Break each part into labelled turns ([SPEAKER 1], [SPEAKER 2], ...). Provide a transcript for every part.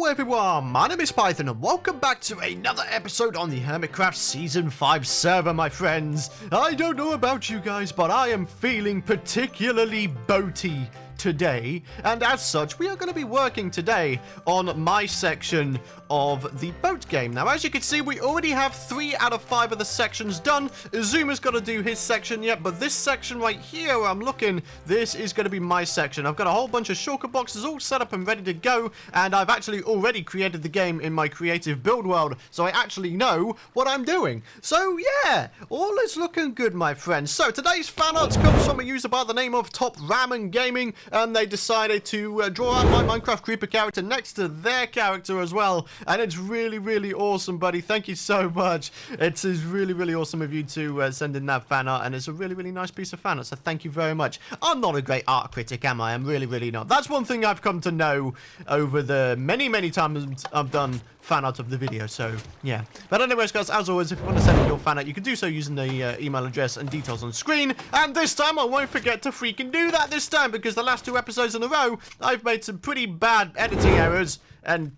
[SPEAKER 1] Hello everyone, my name is Python and welcome back to another episode on the Hermitcraft Season 5 server, my friends. I don't know about you guys, but I am feeling particularly boaty today, and as such we are going to be working today on my section of the boat game. Now, as you can see, we already have 3 out of 5 of the sections done. Azuma's got to do his section yet, but this section right here where I'm looking, this is going to be my section. I've got a whole bunch of shulker boxes all set up and ready to go, and I've actually already created the game in my creative build world, so I actually know what I'm doing. So yeah, all is looking good, my friends. So today's fan art comes from a user by the name of Top Ramen Gaming, and they decided to draw out my Minecraft creeper character next to their character as well, and it's really, really awesome, buddy. Thank you so much. It is really, really awesome of you to send in that fan art, and it's a really, really nice piece of fan art, so thank you very much. I'm not a great art critic, am I? I'm really, really not. That's one thing I've come to know over the many, many times I've done fan art of the video, so yeah. But anyways, guys, as always, if you want to send in your fan art, you can do so using the email address and details on screen, and this time I won't forget to freaking do that this time, because the last 2 episodes in a row I've made some pretty bad editing errors, and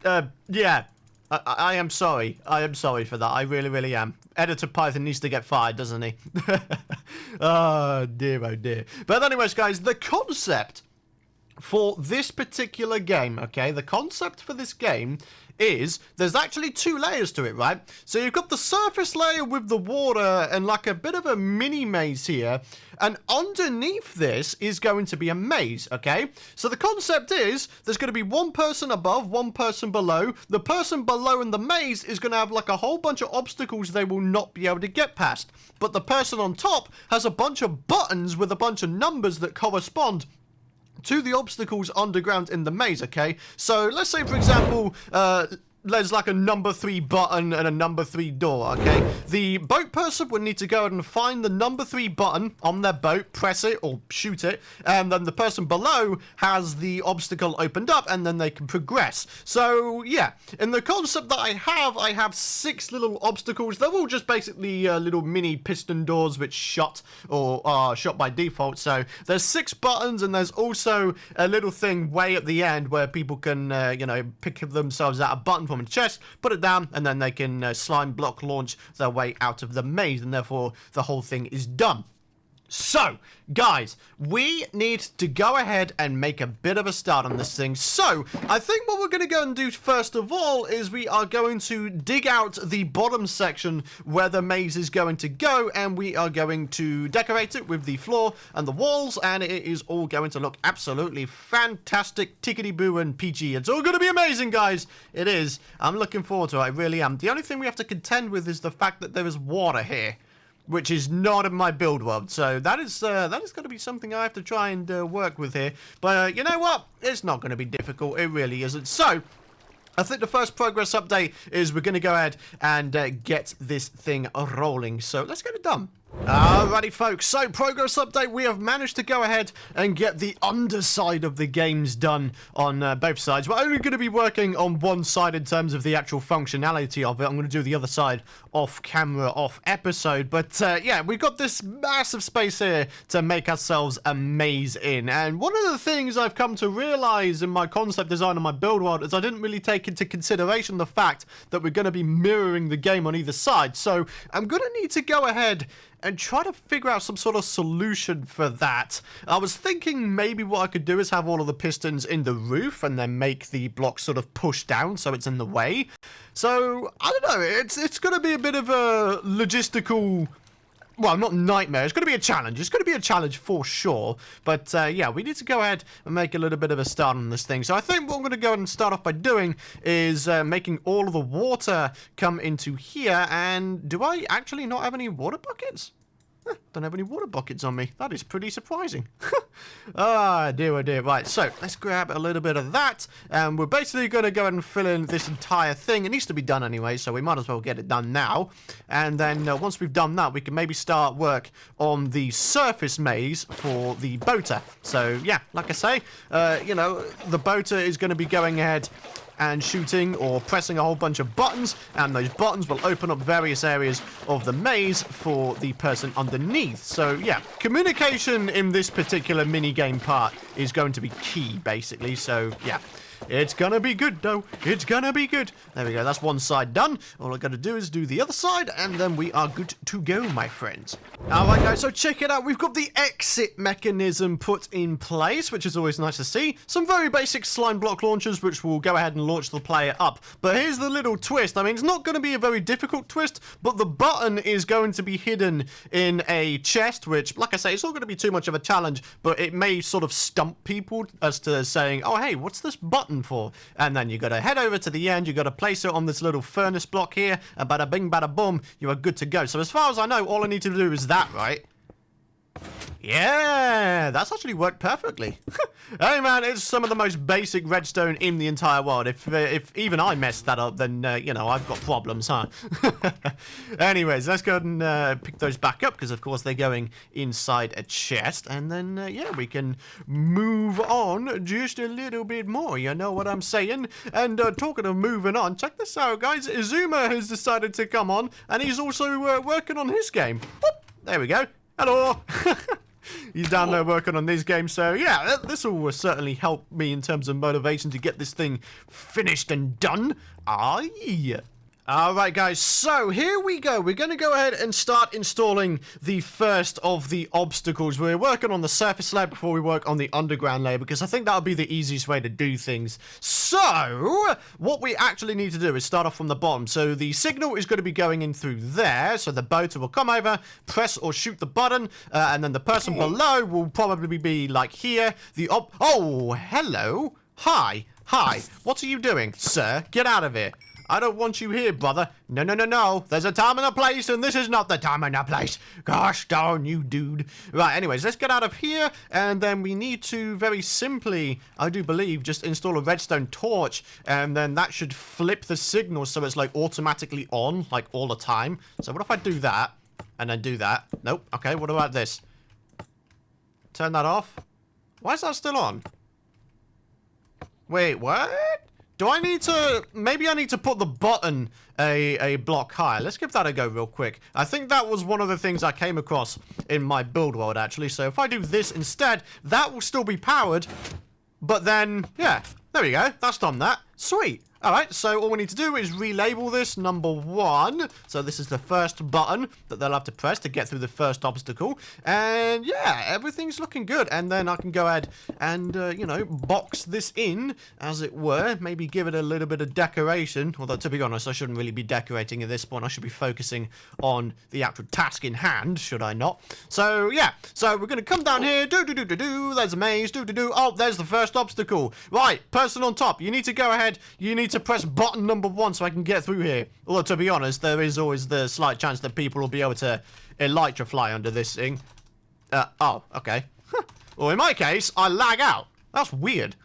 [SPEAKER 1] yeah, I am sorry. I am sorry for that. I really, really am. Editor Python needs to get fired, doesn't he? Oh dear, oh dear. But anyways, guys, the concept for this particular game, okay, the concept for this game is there's actually 2 layers to it, right? So you've got the surface layer with the water and like a bit of a mini maze here, and underneath this is going to be a maze, okay? So the concept is there's going to be 1 person above, 1 person below. The person below in the maze is going to have like a whole bunch of obstacles they will not be able to get past, but the person on top has a bunch of buttons with a bunch of numbers that correspond to the obstacles underground in the maze, okay? So let's say, for example, there's like a number 3 button and a number 3 door, okay? The boat person would need to go and find the number 3 button on their boat, press it or shoot it, and then the person below has the obstacle opened up, and then they can progress. So yeah, in the concept that I have 6 little obstacles. They're all just basically little mini piston doors which shut or are shut by default. So there's 6 buttons, and there's also a little thing way at the end where people can you know, pick themselves out a button from a chest, put it down, and then they can slime block launch their way out of the maze, and therefore the whole thing is done. So, guys, we need to go ahead and make a bit of a start on this thing. So, I think what we're going to go and do first of all is we are going to dig out the bottom section where the maze is going to go, and we are going to decorate it with the floor and the walls, and it is all going to look absolutely fantastic, tickety-boo and PG. It's all going to be amazing, guys. It is. I'm looking forward to it. I really am. The only thing we have to contend with is the fact that there is water here, which is not in my build world, so that is going to be something I have to try and work with here. But you know what? It's not going to be difficult. It really isn't. So I think the first progress update is we're going to go ahead and get this thing rolling. So let's get it done. Alrighty folks, so progress update, we have managed to go ahead and get the underside of the games done on both sides. We're only going to be working on one side in terms of the actual functionality of it. I'm going to do the other side off camera, off episode, but yeah, we've got this massive space here to make ourselves a maze in, and one of the things I've come to realize in my concept design and my build world is I didn't really take into consideration the fact that we're going to be mirroring the game on either side, so I'm going to need to go ahead and try to figure out some sort of solution for that. I was thinking maybe what I could do is have all of the pistons in the roof and then make the block sort of push down so it's in the way. So, I don't know, it's going to be a bit of a logistical, well, not nightmare. It's going to be a challenge. It's going to be a challenge for sure. But, yeah, we need to go ahead and make a little bit of a start on this thing. So I think what I'm going to go ahead and start off by doing is making all of the water come into here. And do I actually not have any water buckets? Don't have any water buckets on me. That is pretty surprising. Ah, dear, oh dear. Right, so let's grab a little bit of that. And we're basically going to go ahead and fill in this entire thing. It needs to be done anyway, so we might as well get it done now. And then once we've done that, we can maybe start work on the surface maze for the boater. So, yeah, like I say, you know, the boater is going to be going ahead and shooting or pressing a whole bunch of buttons, and those buttons will open up various areas of the maze for the person underneath. So yeah, communication in this particular mini game part is going to be key, basically. So yeah, It's gonna be good, though. It's gonna be good. There we go. That's one side done. All I gotta do is do the other side, and then we are good to go, my friends. All right, guys, so check it out. We've got the exit mechanism put in place, which is always nice to see. Some very basic slime block launchers, which will go ahead and launch the player up. But here's the little twist. I mean, it's not going to be a very difficult twist, but the button is going to be hidden in a chest, which, like I say, it's not going to be too much of a challenge, but it may sort of stump people as to saying, oh, hey, what's this button for? And then you got to head over to the end. You got to place it on this little furnace block here, and bada bing, bada boom, you are good to go. So as far as I know, all I need to do is that, right? Yeah, that's actually worked perfectly. Hey man, it's some of the most basic redstone in the entire world. If even I messed that up, then, you know, I've got problems, huh? Anyways, let's go ahead and pick those back up, because of course they're going inside a chest. And then, yeah, we can move on just a little bit more, you know what I'm saying? And talking of moving on, check this out, guys. Izuma has decided to come on, and he's also working on his game. Whoop, there we go. Hello. He's down there working on this game, so yeah, this will certainly help me in terms of motivation to get this thing finished and done. Aye. Alright guys, so here we go. We're going to go ahead and start installing the first of the obstacles. We're working on the surface layer before we work on the underground layer, because I think that'll be the easiest way to do things. So, what we actually need to do is start off from the bottom. So the signal is going to be going in through there, so the boater will come over, press or shoot the button, and then the person below will probably be like here. Oh, hello. Hi. What are you doing, sir? Get out of here. I don't want you here, brother. No, no, no, no. There's a time and a place, and this is not the time and a place. Gosh darn you, dude. Right, anyways, let's get out of here, and then we need to very simply, I do believe, just install a redstone torch, and then that should flip the signal so it's, like, automatically on, like, all the time. So what if I do that, and then do that? Nope. Okay, what about this? Turn that off. Why is that still on? Wait, what? Do I need to... Maybe I need to put the button a block higher. Let's give that a go real quick. I think that was one of the things I came across in my build world, actually. So if I do this instead, that will still be powered. But then, yeah, there we go. That's done that. Sweet. Alright, so all we need to do is relabel this number 1. So this is the first button that they'll have to press to get through the first obstacle. And yeah, everything's looking good. And then I can go ahead and, you know, box this in, as it were. Maybe give it a little bit of decoration. Although, to be honest, I shouldn't really be decorating at this point. I should be focusing on the actual task in hand, should I not? So, yeah. So we're going to come down here. Do-do-do-do-do. There's a maze. Do-do-do. Oh, there's the first obstacle. Right, person on top. You need to go ahead. You need to press button number 1 so I can get through here. Although, to be honest, there is always the slight chance that people will be able to elytra fly under this thing. Oh, okay. Well, in my case, I lag out. That's weird.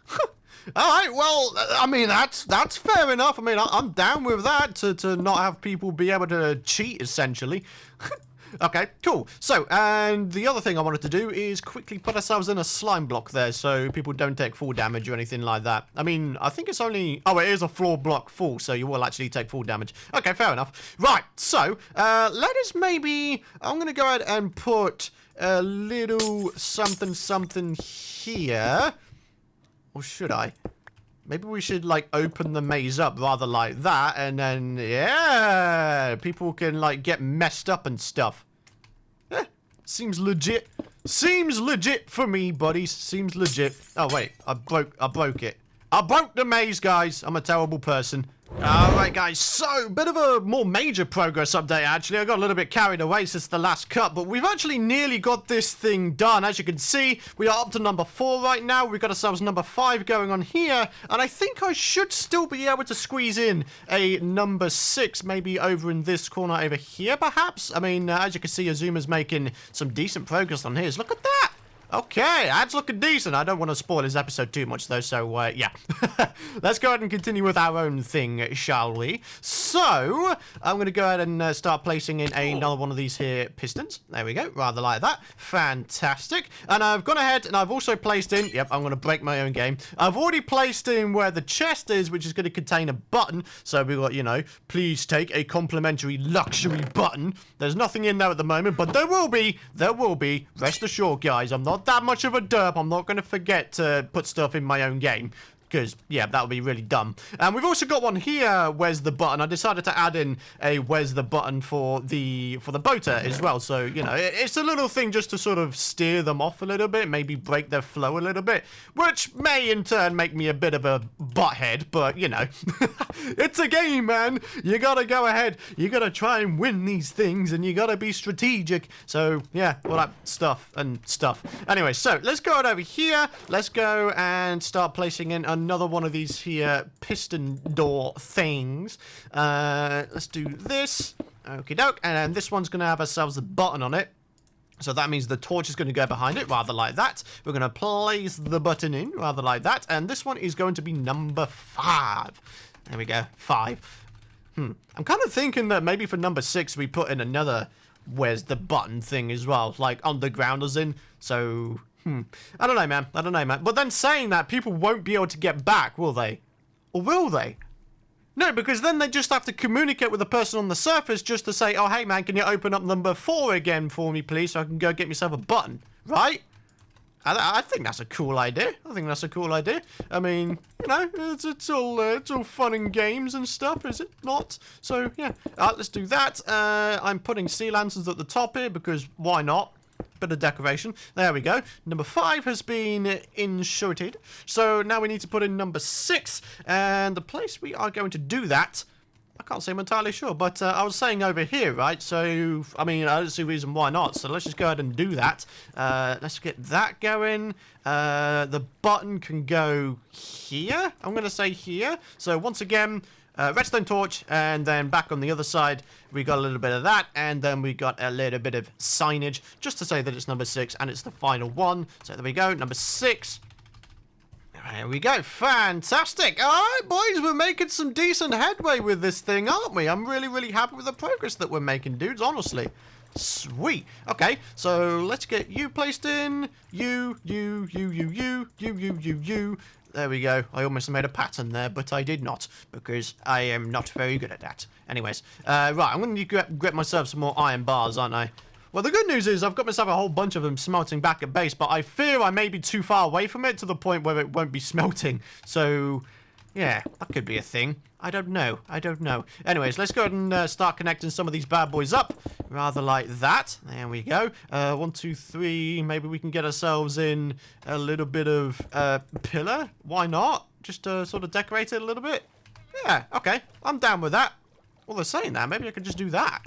[SPEAKER 1] Alright, well, I mean, that's fair enough. I mean, I'm down with that, to not have people be able to cheat, essentially. Okay, cool. So, and the other thing I wanted to do is quickly put ourselves in a slime block there so people don't take full damage or anything like that. I mean, I think it's only... Oh, it is a floor block full, so you will actually take full damage. Okay, fair enough. Right, so, let us maybe... I'm going to go ahead and put a little something here. Or should I? Maybe we should, like, open the maze up rather like that, and then, yeah, people can, like, get messed up and stuff. Eh, seems legit. Seems legit for me, buddies. Seems legit. Oh, wait, I broke it. I broke the maze, guys. I'm a terrible person. Alright guys, so bit of a more major progress update actually. I got a little bit carried away since the last cut, but we've actually nearly got this thing done. As you can see, we are up to number 4 right now. We've got ourselves number 5 going on here, and I think I should still be able to squeeze in a number 6, maybe over in this corner over here perhaps. I mean, as you can see, Azuma's making some decent progress on his. Look at that! Okay, that's looking decent. I don't want to spoil his episode too much, though, so, yeah. Let's go ahead and continue with our own thing, shall we? So, I'm going to go ahead and start placing in another one of these here pistons. There we go, rather like that. Fantastic. And I've gone ahead and I've also placed in... Yep, I'm going to break my own game. I've already placed in where the chest is, which is going to contain a button. So we've got, you know, please take a complimentary luxury button. There's nothing in there at the moment, but there will be. There will be. Rest assured, guys, I'm not that much of a derp. I'm not going to forget to put stuff in my own game. because, yeah, that would be really dumb. And we've also got one here, where's the button. I decided to add in a where's the button for the boater as well. So, you know, it's a little thing just to sort of steer them off a little bit, maybe break their flow a little bit, which may in turn make me a bit of a butthead, but, you know, it's a game, man. You gotta go ahead. You gotta try and win these things, and you gotta be strategic. So, yeah, all that stuff and stuff. Anyway, so let's go on over here. Let's go and start placing in another one of these here piston door things. Let's do this. Okie doke. And this one's going to have ourselves a button on it. So that means the torch is going to go behind it, rather like that. We're going to place the button in, rather like that. And this one is going to be number 5. There we go, 5. I'm kind of thinking that maybe for number 6 we put in another where's the button thing as well, like undergrounders in. So, I don't know, man. I don't know, man. But then saying that, people won't be able to get back, will they? Or will they? No, because then they just have to communicate with the person on the surface just to say, oh, hey, man, can you open up number 4 again for me, please, so I can go get myself a button, right? I think that's a cool idea. I think that's a cool idea. I mean, you know, it's all fun and games and stuff, is it not? So, yeah. Let's do that. I'm putting sea lanterns at the top here because why not? Bit of decoration. There we go. Number 5 has been inserted. So now we need to put in number 6. And the place we are going to do that, I can't say I'm entirely sure, but I was saying over here, right? So, I mean, I don't see a reason why not. So let's just go ahead and do that. Let's get that going. The button can go here. I'm going to say here. So once again, redstone torch, and then back on the other side, we got a little bit of that, and then we got a little bit of signage, just to say that it's number 6, and it's the final one. So there we go, number 6. There we go, fantastic. All right, boys, we're making some decent headway with this thing, aren't we? I'm really, really happy with the progress that we're making, dudes, honestly. Sweet. Okay, so let's get you placed in. You. There we go. I almost made a pattern there, but I did not, because I am not very good at that. Anyways, right, I'm going to get myself some more iron bars, aren't I? Well, the good news is I've got myself a whole bunch of them smelting back at base, but I fear I may be too far away from it to the point where it won't be smelting. So, yeah, that could be a thing. I don't know. I don't know. Anyways, let's go ahead and start connecting some of these bad boys up. Rather like that. There we go. 1, 2, 3. Maybe we can get ourselves in a little bit of pillar. Why not? Just sort of decorate it a little bit. Yeah, okay. I'm down with that. Well, they're saying that. Maybe I could just do that.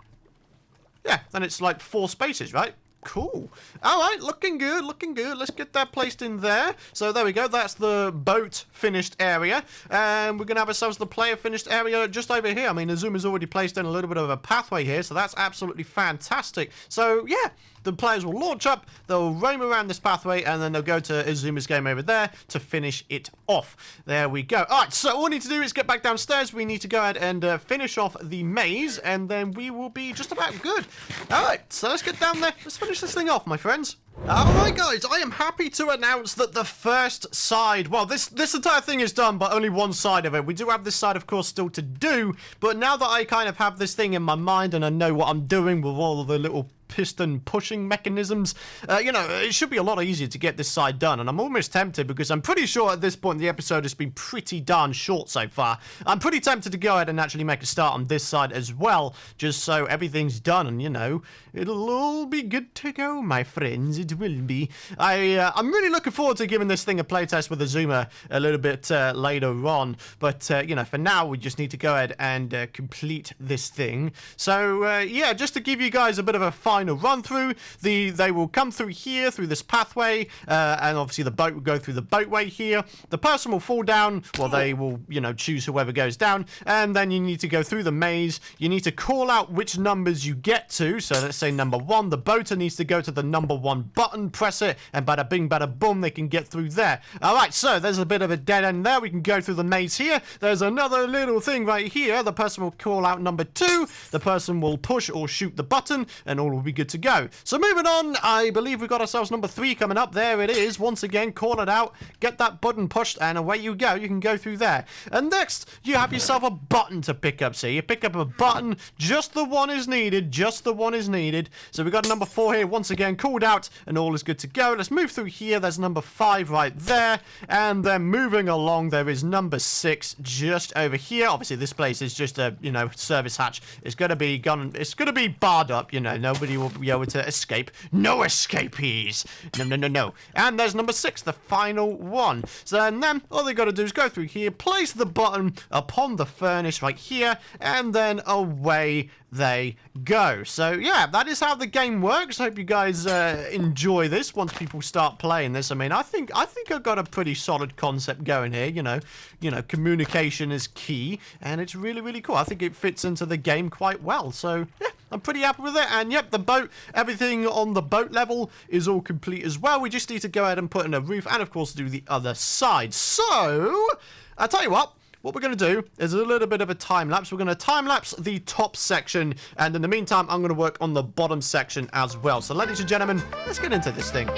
[SPEAKER 1] Yeah, then it's like 4 spaces, right? Cool. All right, looking good, looking good. Let's get that placed in there. So there we go. That's the boat finished area. And we're going to have ourselves the player finished area just over here. I mean, Azuma's already placed in a little bit of a pathway here, so that's absolutely fantastic. So, yeah, the players will launch up, they'll roam around this pathway, and then they'll go to Azuma's game over there to finish it off. There we go. All right, so all we need to do is get back downstairs. We need to go ahead and finish off the maze, and then we will be just about good. All right, so let's get down there. Let's finish this thing off, my friends. Alright guys, I am happy to announce that the first side, well this entire thing is done, but only one side of it. We do have this side of course still to do, but now that I kind of have this thing in my mind and I know what I'm doing with all of the little piston pushing mechanisms, you know, it should be a lot easier to get this side done, and I'm almost tempted because I'm pretty sure at this point the episode has been pretty darn short so far. I'm pretty tempted to go ahead and actually make a start on this side as well, just so everything's done and, you know, it'll all be good to go, my friends. It will be. I'm really looking forward to giving this thing a playtest with Azuma a little bit later on, but, you know, for now we just need to go ahead and complete this thing. So, yeah, just to give you guys a bit of a final run through, they will come through here, through this pathway, and obviously the boat will go through the boatway here. The person will fall down, well, they will, you know, choose whoever goes down, and then you need to go through the maze. You need to call out which numbers you get to, so let's say number 1, the boater needs to go to the number 1 button, press it, and bada bing, bada boom, they can get through there. Alright, so there's a bit of a dead end there. We can go through the maze here. There's another little thing right here. The person will call out number 2. The person will push or shoot the button, and all will be be good to go. So moving on, I believe we've got ourselves number 3 coming up. There it is. Once again, call it out. Get that button pushed, and away you go. You can go through there. And next, you have yourself a button to pick up. So you pick up a button. Just the one is needed. Just the one is needed. So we've got number 4 here. Once again, called out, and all is good to go. Let's move through here. There's number 5 right there. And then moving along, there is number 6 just over here. Obviously, this place is just a, you know, service hatch. It's going to be gone. It's going to be barred up, you know. Nobody will be able to escape. No escapees. No, no, no, no. And there's number 6, the final one. So then all they got to do is go through here, place the button upon the furnace right here, and then away they go. So yeah, that is how the game works. I hope you guys enjoy this once people start playing this. I mean, I think I've got a pretty solid concept going here. You know, communication is key, and it's really, really cool. I think it fits into the game quite well. So yeah, I'm pretty happy with it. And yep, the boat, everything on the boat level is all complete as well. We just need to go ahead and put in a roof, and of course do the other side. So I'll tell you what we're going to do is a little bit of a time lapse. We're going to time lapse the top section, and in the meantime, I'm going to work on the bottom section as well. So ladies and gentlemen, let's get into this thing.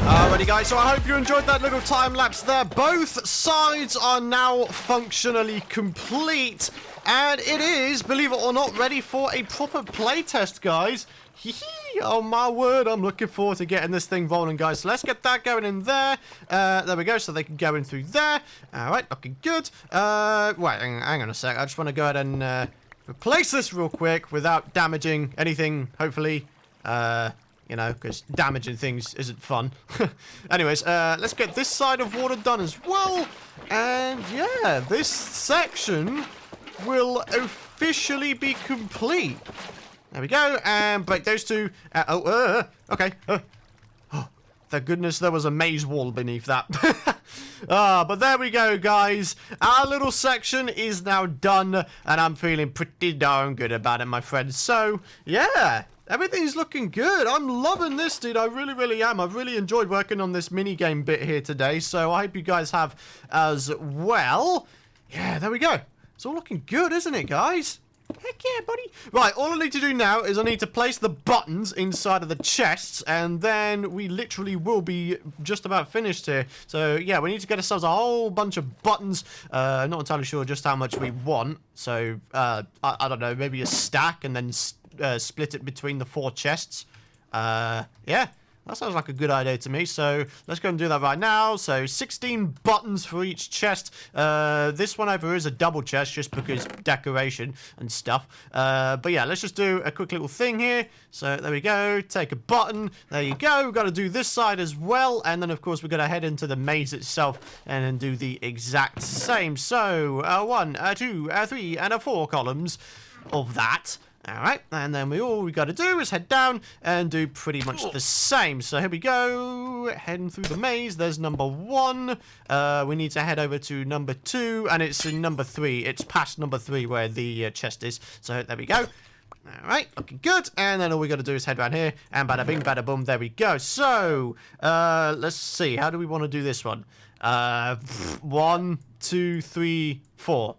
[SPEAKER 1] Alrighty guys, so I hope you enjoyed that little time lapse there. Both sides are now functionally complete, and it is, believe it or not, ready for a proper playtest, guys. Oh my word, I'm looking forward to getting this thing rolling, guys. So let's get that going in there. There we go, so they can go in through there. Alright, looking good. Wait, hang on a sec. I just want to go ahead and replace this real quick without damaging anything, hopefully. You know, because damaging things isn't fun. Anyways, let's get this side of water done as well. And yeah, this section will officially be complete. There we go. And break those two. Okay. Oh, thank goodness there was a maze wall beneath that. But there we go, guys. Our little section is now done, and I'm feeling pretty darn good about it, my friends. So, yeah. Everything's looking good. I'm loving this, dude. I really, really am. I've really enjoyed working on this minigame bit here today, so I hope you guys have as well. Yeah, there we go. It's all looking good, isn't it, guys? Heck yeah, buddy. Right, all I need to do now is I need to place the buttons inside of the chests, and then we literally will be just about finished here. So, yeah, we need to get ourselves a whole bunch of buttons. Not entirely sure just how much we want. So, I don't know, maybe a stack and then split it between the 4 chests. Yeah, that sounds like a good idea to me. So let's go and do that right now. So 16 buttons for each chest. This one over here is a double chest just because decoration and stuff. But yeah, let's just do a quick little thing here. So there we go. Take a button. There you go. We've got to do this side as well. And then, of course, we're going to head into the maze itself and then do the exact same. So 1, 2, 3, and 4 columns of that. Alright, and then all we got to do is head down and do pretty much the same. So here we go, heading through the maze. There's number 1. We need to head over to number 2, and it's in number 3. It's past number 3 where the chest is. So there we go. Alright, looking good. And then all we got to do is head around here, and bada bing, bada boom, there we go. So, let's see, how do we want to do this one? 1, 2, 3, 4.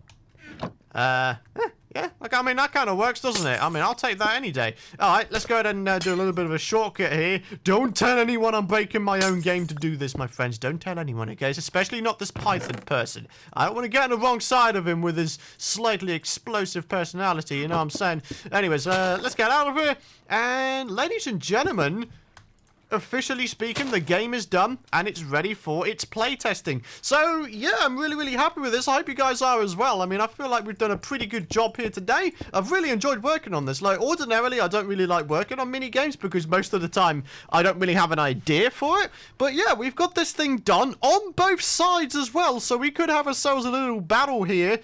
[SPEAKER 1] Yeah, like, I mean, that kind of works, doesn't it? I mean, I'll take that any day. Alright, let's go ahead and do a little bit of a shortcut here. Don't tell anyone I'm breaking my own game to do this, my friends. Don't tell anyone, okay? Especially not this Python person. I don't want to get on the wrong side of him with his slightly explosive personality, you know what I'm saying? Anyways, let's get out of here. And, ladies and gentlemen, officially speaking, the game is done and it's ready for its playtesting. So, yeah, I'm really, really happy with this. I hope you guys are as well. I mean, I feel like we've done a pretty good job here today. I've really enjoyed working on this. Like, ordinarily, I don't really like working on mini games because most of the time I don't really have an idea for it. But yeah, we've got this thing done on both sides as well. So we could have ourselves a little battle here.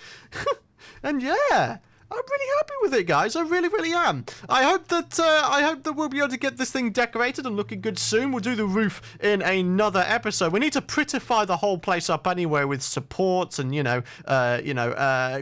[SPEAKER 1] And yeah, I'm really happy with it, guys. I really, really am. I hope that we'll be able to get this thing decorated and looking good soon. We'll do the roof in another episode. We need to prettify the whole place up anyway with supports and,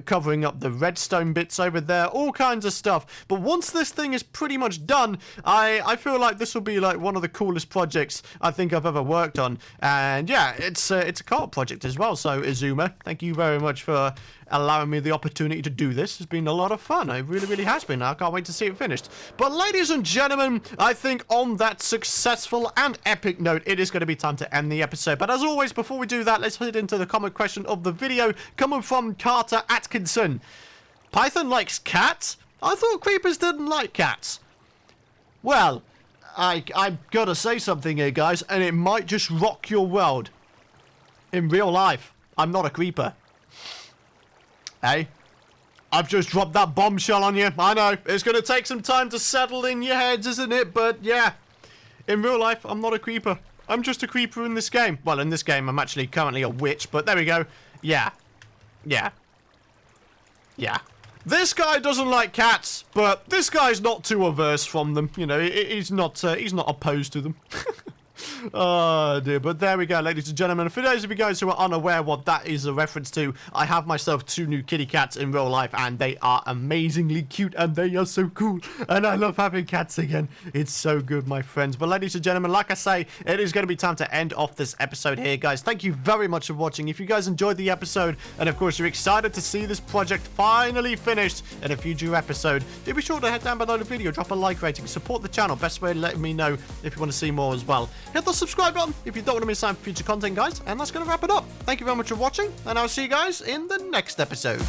[SPEAKER 1] covering up the redstone bits over there, all kinds of stuff. But once this thing is pretty much done, I feel like this will be like one of the coolest projects I think I've ever worked on. And yeah, it's a co-op project as well. So Izuma, thank you very much for allowing me the opportunity to do this. It's been a lot of fun. It really, really has been. I can't wait to see it finished. But ladies and gentlemen, I think on that successful and epic note, it is going to be time to end the episode. But as always, before we do that, let's head into the comment question of the video, coming from Carter Atkinson. Python likes cats? I thought creepers didn't like cats. Well, I've got to say something here, guys, and it might just rock your world. In real life, I'm not a creeper. Hey, I've just dropped that bombshell on you. I know, it's going to take some time to settle in your heads, isn't it? But yeah, in real life, I'm not a creeper. I'm just a creeper in this game. Well, in this game, I'm actually currently a witch, but there we go. Yeah. This guy doesn't like cats, but this guy's not too averse from them. You know, he's not opposed to them. Oh dear, but there we go, ladies and gentlemen. For those of you guys who are unaware what that is a reference to, I have myself 2 new kitty cats in real life, and they are amazingly cute, and they are so cool, and I love having cats again. It's so good, my friends. But ladies and gentlemen, like I say, it is going to be time to end off this episode here, guys. Thank you very much for watching. If you guys enjoyed the episode, and of course you're excited to see this project finally finished in a future episode, do be sure to head down below the video, drop a like rating, support the channel. Best way of letting me know if you want to see more as well. Hit the subscribe button if you don't want to miss out on future content, guys. And that's going to wrap it up. Thank you very much for watching, and I'll see you guys in the next episode.